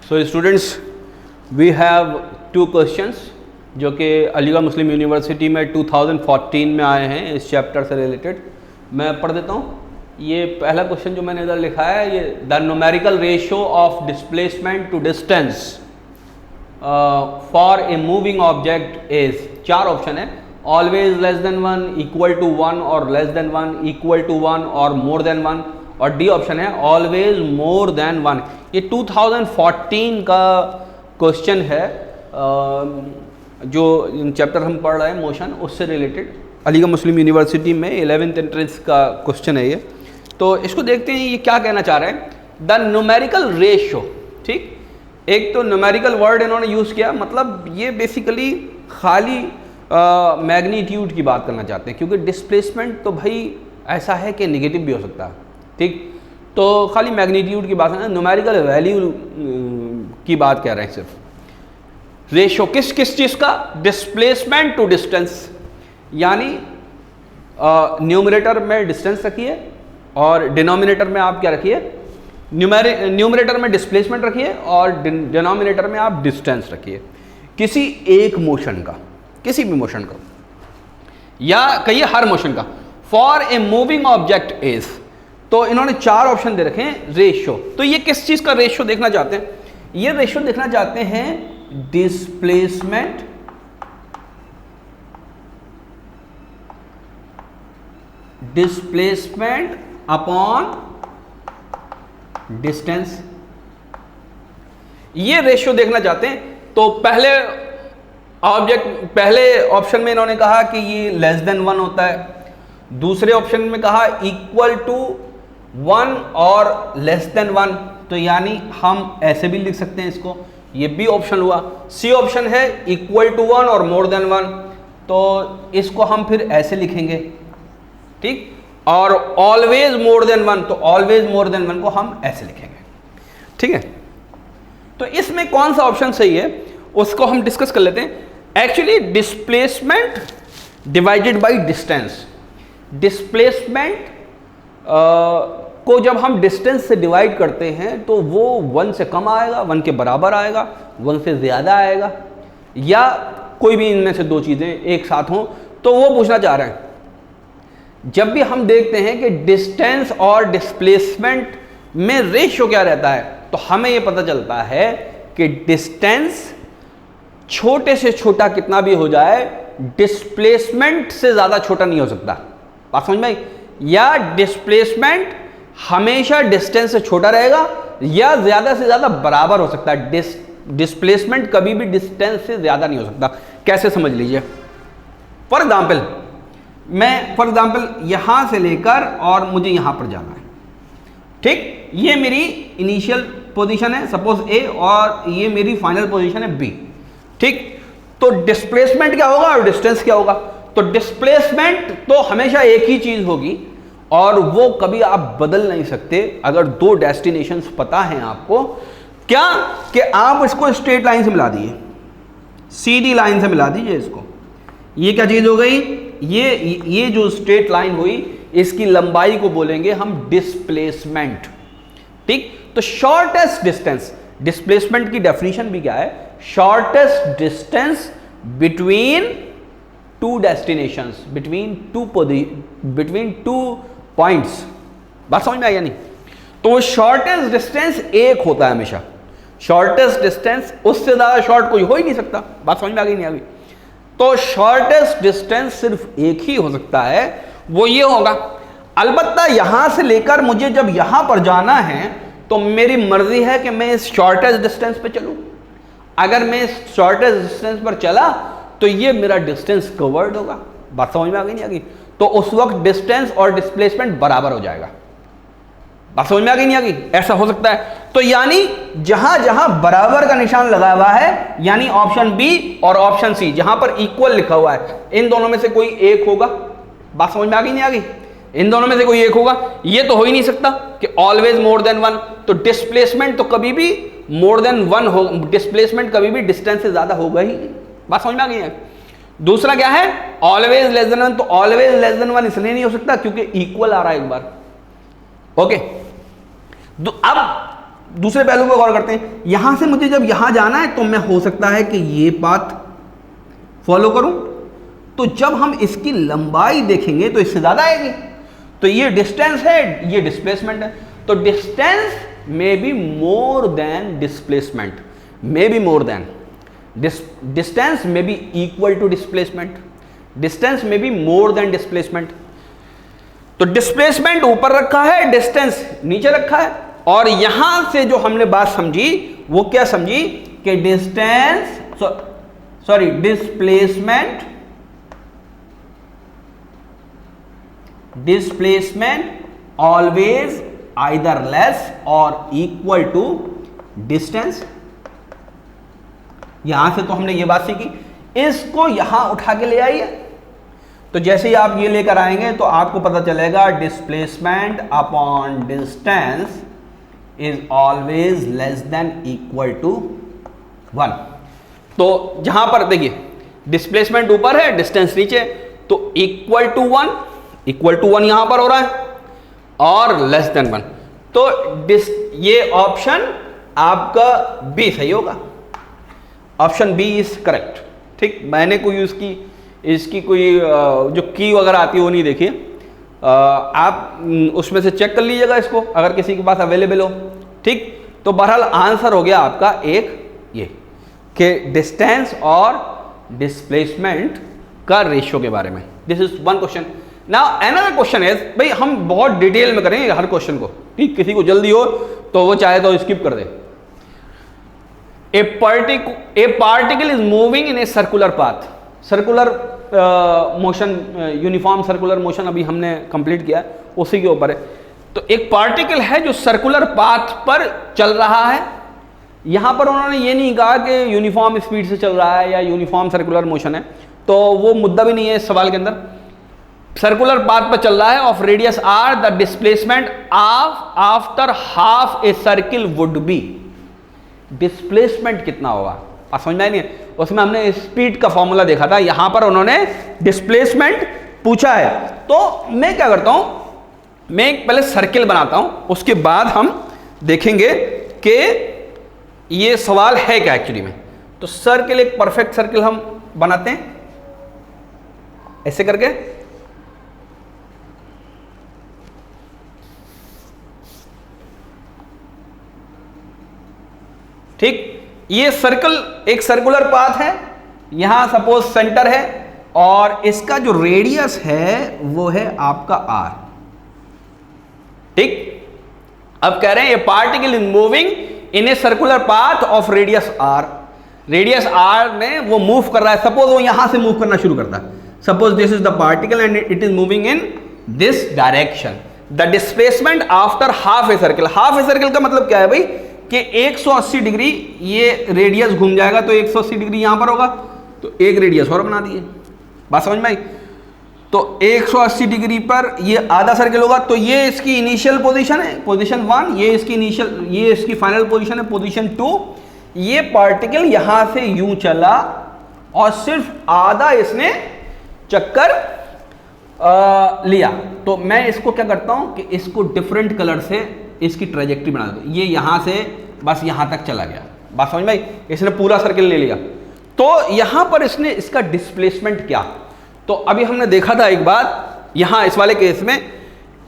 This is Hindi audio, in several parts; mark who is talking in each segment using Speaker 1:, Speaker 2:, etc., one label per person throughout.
Speaker 1: So students, we have 2 questions जो कि अलीगढ़ मुस्लिम यूनिवर्सिटी में 2014 में आए हैं इस चैप्टर से रिलेटेड। मैं पढ़ देता हूँ। ये पहला क्वेश्चन जो मैंने इधर लिखा है, ये the numerical ratio of displacement to distance for a moving object is, 4 option है, always less than 1, equal to 1 और लेस देन 1, इक्वल टू 1 और मोर देन 1, और डी ऑप्शन है ऑलवेज मोर देन 1। ये 2014 का क्वेश्चन है जो चैप्टर हम पढ़ रहे हैं मोशन, उससे रिलेटेड अलीगढ़ मुस्लिम यूनिवर्सिटी में 11th एंट्रेंस का क्वेश्चन है ये। तो इसको देखते हैं ये क्या कहना चाह रहे हैं। द न्यूमेरिकल रेशियो, ठीक, एक तो न्यूमेरिकल वर्ड इन्होंने यूज़ किया, मतलब ये बेसिकली खाली मैग्नीट्यूड की बात करना चाहते हैं, क्योंकि डिस्प्लेसमेंट तो भाई ऐसा है कि नेगेटिव भी हो सकता है, ठीक। तो खाली मैग्नीट्यूड की बात है, न्यूमेरिकल वैल्यू की बात कह रहे हैं सिर्फ। रेशियो किस किस चीज़ का? डिस्प्लेसमेंट टू डिस्टेंस, यानी न्यूमरेटर में डिस्टेंस रखिए और डिनोमिनेटर में आप क्या रखिए, न्यूमरेटर में डिस्प्लेसमेंट रखिए और डिनोमिनेटर में आप डिस्टेंस रखिए, किसी एक मोशन का, किसी भी मोशन का, या कहिए हर मोशन का। For a moving object is, तो इन्होंने 4 ऑप्शन दे रखे हैं रेशियो। तो ये किस चीज का रेशियो देखना चाहते हैं? ये रेशियो देखना चाहते हैं डिस्प्लेसमेंट अपॉन डिस्टेंस, ये रेशियो देखना चाहते हैं। तो पहले ऑप्शन में इन्होंने कहा कि ये लेस देन 1 होता है, दूसरे ऑप्शन में कहा इक्वल टू 1 और लेस देन 1, तो यानी हम ऐसे भी लिख सकते हैं इसको, ये बी ऑप्शन हुआ। सी ऑप्शन है इक्वल टू 1 और मोर देन 1, तो इसको हम फिर ऐसे लिखेंगे, ठीक। और ऑलवेज मोर देन 1, तो ऑलवेज मोर देन 1 को हम ऐसे लिखेंगे, ठीक है। तो इसमें कौन सा ऑप्शन सही है उसको हम डिस्कस कर लेते हैं। Actually displacement divided by distance, displacement को जब हम डिस्टेंस से डिवाइड करते हैं तो वो 1 से कम आएगा, 1 के बराबर आएगा, 1 से ज़्यादा आएगा, या कोई भी इनमें से 2 चीज़ें एक साथ हों। तो वो पूछना चाह रहे हैं, जब भी हम देखते हैं कि डिस्टेंस और डिस्प्लेसमेंट में रेशियो क्या रहता है, तो हमें ये पता चलता है कि डिस्टेंस छोटे से छोटा कितना भी हो जाए, डिस्प्लेसमेंट से ज़्यादा छोटा नहीं हो सकता। बात समझ में आई? या डिस्प्लेसमेंट हमेशा डिस्टेंस से छोटा रहेगा, या ज़्यादा से ज़्यादा बराबर हो सकता है। डिस्प्लेसमेंट कभी भी डिस्टेंस से ज़्यादा नहीं हो सकता। कैसे, समझ लीजिए। फॉर एग्जाम्पल यहां से लेकर और मुझे यहां पर जाना है, ठीक। ये मेरी इनिशियल पोजीशन है सपोज ए, और ये मेरी फाइनल पोजीशन है बी, ठीक। तो डिस्प्लेसमेंट क्या होगा और डिस्टेंस क्या होगा? तो डिस्प्लेसमेंट तो हमेशा एक ही चीज होगी और वो कभी आप बदल नहीं सकते अगर 2 डेस्टिनेशंस पता हैं आपको। क्या कि आप इसको स्ट्रेट लाइन से मिला दिए, सीधी लाइन से मिला दीजिए इसको। ये क्या चीज हो गई? ये जो स्ट्रेट लाइन हुई, इसकी लंबाई को बोलेंगे हम डिस्प्लेसमेंट, ठीक। तो शॉर्टेस्ट डिस्टेंस, डिस्प्लेसमेंट की डेफिनेशन भी क्या है? Shortest distance between 2 destinations, between two points. बात समझ में आई या नहीं? तो शॉर्टेस्ट डिस्टेंस एक होता है हमेशा, शॉर्टेस्ट डिस्टेंस, उससे ज्यादा शॉर्ट कोई हो ही नहीं सकता। बात समझ में आ गई नहीं? आ गई। तो शॉर्टेस्ट डिस्टेंस सिर्फ एक ही हो सकता है, वो ये होगा। अलबत्ता यहां से लेकर मुझे जब यहां पर जाना है तो मेरी मर्जी है कि मैं इस शॉर्टेस्ट डिस्टेंस पे चलूं। अगर मैं इस शॉर्टेस्ट डिस्टेंस पर चला तो ये मेरा डिस्टेंस कवर्ड होगा। बात समझ में आ गई नहीं आ गई? तो उस वक्त डिस्टेंस और डिस्प्लेसमेंट बराबर हो जाएगा। बात समझ में आ गई नहीं आ गई? ऐसा हो सकता है। तो यानी जहां जहां बराबर का निशान लगा हुआ है, यानी ऑप्शन बी और ऑप्शन सी, जहां पर इक्वल लिखा हुआ है, इन दोनों में से कोई एक होगा। बात समझ में आ गई नहीं आ गई? इन दोनों में से कोई एक होगा। ये तो हो ही नहीं सकता कि ऑलवेज मोर देन 1, तो डिस्प्लेसमेंट तो कभी भी मोर देन 1 हो, डिस्प्लेसमेंट कभी भी डिस्टेंस से ज्यादा होगा ही। बात समझ में आ गई है? दूसरा क्या है? ऑलवेज लेस देन 1, तो ऑलवेज लेस देन 1 इसलिए नहीं हो सकता क्योंकि इक्वल आ रहा है एक बार। ओके, अब दूसरे पहलू पर गौर करते हैं। यहां से मुझे जब यहां जाना है तो मैं हो सकता है कि ये पाथ फॉलो करूं, तो जब हम इसकी लंबाई देखेंगे तो इससे ज्यादा आएगी। तो ये डिस्टेंस है, ये डिस्प्लेसमेंट है। तो distance may be more than displacement, may be more than distance may be equal to displacement, distance may be more than displacement. तो डिस्प्लेसमेंट ऊपर रखा है, डिस्टेंस नीचे रखा है, और यहां से जो हमने बात समझी वो क्या समझी कि डिस्प्लेसमेंट ऑलवेज आइदर लेस और इक्वल टू डिस्टेंस। यहां से तो हमने ये बात सीखी, इसको यहां उठा के ले आइए। तो जैसे ही आप ये लेकर आएंगे तो आपको पता चलेगा displacement upon distance is always less than equal to 1। तो जहां पर देखिए डिस्प्लेसमेंट ऊपर है, डिस्टेंस नीचे, तो इक्वल टू 1, इक्वल टू 1 यहां पर हो रहा है और लेस देन 1। तो ये ऑप्शन आपका बी सही होगा, ऑप्शन बी इज करेक्ट। ठीक, मैंने कोई इसकी कोई जो की वगैरह आती है वो नहीं देखी, आप उसमें से चेक कर लीजिएगा इसको अगर किसी के पास अवेलेबल हो। ठीक, तो बहरहाल आंसर हो गया आपका एक ये कि डिस्टेंस और डिस्प्लेसमेंट का रेशियो के बारे में। This is one question. Now another question is, भाई हम बहुत डिटेल में करेंगे हर क्वेश्चन को, ठीक, किसी को जल्दी हो तो वो चाहे तो स्किप कर दे। A particle is moving in a circular path. Circular motion, uniform circular motion अभी हमने कंप्लीट किया, उसी के ऊपर है। तो एक पार्टिकल है जो सर्कुलर पाथ पर चल रहा है। यहां पर उन्होंने ये नहीं कहा कि यूनिफॉर्म स्पीड से चल रहा है या यूनिफॉर्म सर्कुलर मोशन है, तो वो मुद्दा भी नहीं है इस सवाल के अंदर। सर्कुलर पाथ पर चल रहा है, of radius R the displacement after half a circle would be. Displacement कितना होगा आप समझ में नहीं है, उसमें हमने स्पीड का फॉर्मूला देखा था, यहां पर उन्होंने डिस्प्लेसमेंट पूछा है। तो मैं क्या करता हूं, मैं एक पहले सर्किल बनाता हूं, उसके बाद हम देखेंगे कि ये सवाल है क्या एक्चुअली में। तो सर्किल, एक परफेक्ट सर्किल हम बनाते हैं ऐसे करके। ठीक, ये सर्कल एक सर्कुलर पाथ है, यहां सपोज सेंटर है और इसका जो रेडियस है वो है आपका आर। ठीक, अब कह रहे हैं ये particle is moving in a circular path of radius R. Radius R में वो मूव कर रहा है, सपोज वो यहां से मूव करना शुरू करता है। Suppose this is the particle and it is moving in this direction. The displacement after half a circle, half a circle का मतलब क्या है भाई कि 180 डिग्री ये रेडियस घूम जाएगा, तो 180 डिग्री यहां पर होगा, तो एक रेडियस और बना दिए। बात समझ में आई? तो 180 डिग्री पर ये आधा सर्किल होगा, तो ये इसकी इनिशियल पोजीशन है, पोजीशन 1, ये इसकी इनिशियल, ये इसकी फाइनल पोजीशन है, पोजीशन 2। ये पार्टिकल यहां से यूं चला और सिर्फ आधा इसने चक्कर लिया। तो मैं इसको क्या करता हूं कि इसको डिफरेंट कलर से इसकी ट्रेजेक्ट्री बना दो। ये यहां से बस यहां तक चला गया, बात समझ में आई? इसने पूरा सर्किल ले लिया, तो यहां पर इसने इसका डिस्प्लेसमेंट क्या, तो अभी हमने देखा था एक बात यहां इस वाले केस में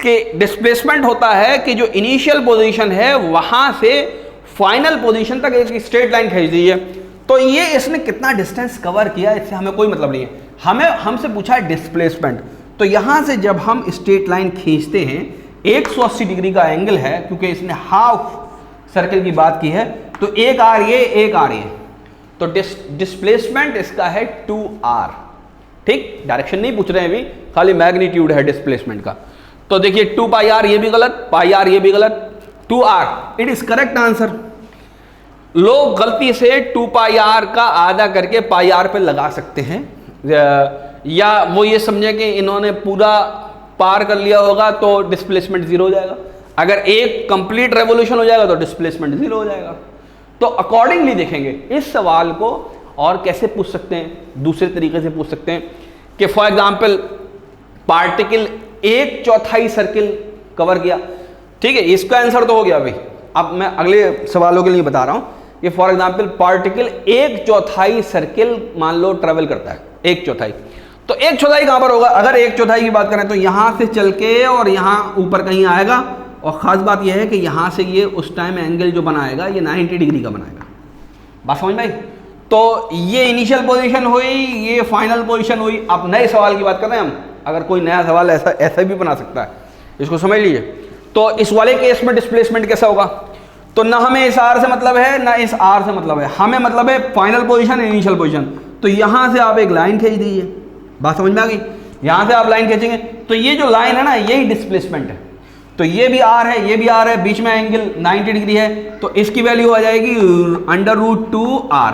Speaker 1: कि डिस्प्लेसमेंट होता है कि जो इनिशियल पोजीशन है वहां से फाइनल पोजीशन तक एक स्ट्रेट लाइन खींच दी है। तो ये इसने कितना डिस्टेंस कवर किया इससे हमें कोई मतलब नहीं है, हमें हमसे पूछा है डिस्प्लेसमेंट। तो यहां से जब हम स्ट्रेट लाइन खींचते हैं 180 डिग्री का एंगल है, क्योंकि इसने हाफ सर्किल की बात की है, तो एक आर ये, एक आर ये, तो डिस्प्लेसमेंट इसका है 2r। ठीक, डायरेक्शन नहीं पूछ रहे हैं अभी, खाली मैग्नीट्यूड है डिस्प्लेसमेंट का। तो देखिए 2 पाई आर ये भी गलत, पाई आर ये भी गलत, 2r it is correct answer. लोग गलती से 2 पाई आर का आधा करके पाई आर पे लगा सकते हैं, या वो ये समझे कि इन्होंने पूरा पार कर लिया होगा तो डिस्प्लेसमेंट 0 हो जाएगा, अगर एक कंप्लीट रेवोल्यूशन हो जाएगा तो डिस्प्लेसमेंट 0 हो जाएगा। तो अकॉर्डिंगली देखेंगे इस सवाल को और कैसे पूछ सकते हैं, दूसरे तरीके से पूछ सकते हैं कि for example particle 1/4 circle cover किया, ठीक है, इसका आंसर तो हो गया भाई, अब मैं अगले सवालों के लिए बता रहा हूँ कि फॉर एग्जाम्पल पार्टिकल 1/4 सर्किल मान लो ट्रेवल करता है, 1/4, तो 1/4 कहाँ पर होगा? अगर 1/4 की बात करें तो यहाँ से चल के और यहाँ ऊपर कहीं आएगा, और ख़ास बात यह है कि यहाँ से ये उस टाइम एंगल जो बनाएगा ये 90 डिग्री का बनाएगा। बात समझ में आई? तो ये इनिशियल पोजीशन हुई, ये फाइनल पोजीशन हुई। अब नए सवाल की बात कर रहे हैं हम, अगर कोई नया सवाल ऐसा भी बना सकता है, इसको समझ लीजिए। तो इस वाले केस में डिस्प्लेसमेंट कैसा होगा? तो ना हमें इस आर से मतलब है ना इस आर से मतलब है, हमें मतलब है फाइनल पोजीशन इनिशियल पोजीशन। तो यहाँ से आप एक लाइन खींच दीजिए, बात समझ में आ गई? यहाँ से आप लाइन खींचेंगे तो ये जो लाइन है ना यही डिस्प्लेसमेंट है। तो ये भी आर है, ये भी आर है, बीच में एंगल 90 डिग्री है, तो इसकी वैल्यू आ जाएगी √2r।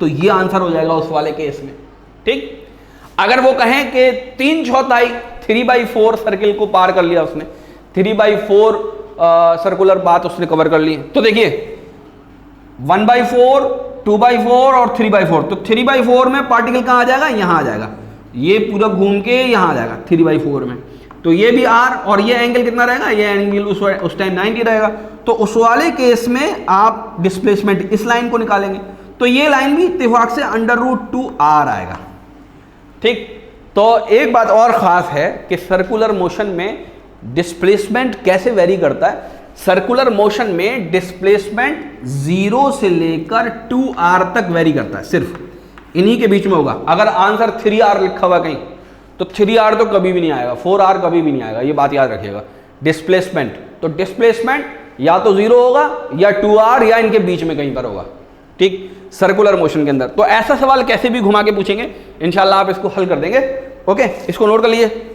Speaker 1: तो ये आंसर हो जाएगा उस वाले केस में। ठीक, अगर वो कहें कि 3/4 3/4 सर्किल को पार कर लिया उसने, 3/4 सर्कुलर बात उसने कवर कर ली, तो देखिए 1/4 2/4 और 3/4। तो 3/4 में पार्टिकल कहाँ आ जाएगा? यहाँ आ जाएगा, ये पूरा घूम के यहाँ आ जाएगा 3/4 में। तो ये भी आर, और ये एंगल कितना रहेगा? ये एंगल उस टाइम 90 रहेगा। तो उस वाले केस में आप डिस्प्लेसमेंट इस लाइन को निकालेंगे, तो ये लाइन भी इत्तेफाक से √2r आएगा। ठीक, तो एक बात और ख़ास है कि सर्कुलर मोशन में डिस्प्लेसमेंट कैसे वेरी करता है। सर्कुलर मोशन में डिस्प्लेसमेंट 0 से लेकर 2r तक वेरी करता है, सिर्फ इन्हीं के बीच में होगा। अगर आंसर 3r लिखा हुआ कहीं तो 3r तो कभी भी नहीं आएगा, 4r कभी भी नहीं आएगा, ये बात याद रखिएगा। डिस्प्लेसमेंट, तो डिस्प्लेसमेंट या तो 0 होगा या 2r या इनके बीच में कहीं पर होगा। ठीक, सर्कुलर मोशन के अंदर। तो ऐसा सवाल कैसे भी घुमा के पूछेंगे, इंशाल्लाह आप इसको हल कर देंगे। ओके, इसको नोट कर लीजिए।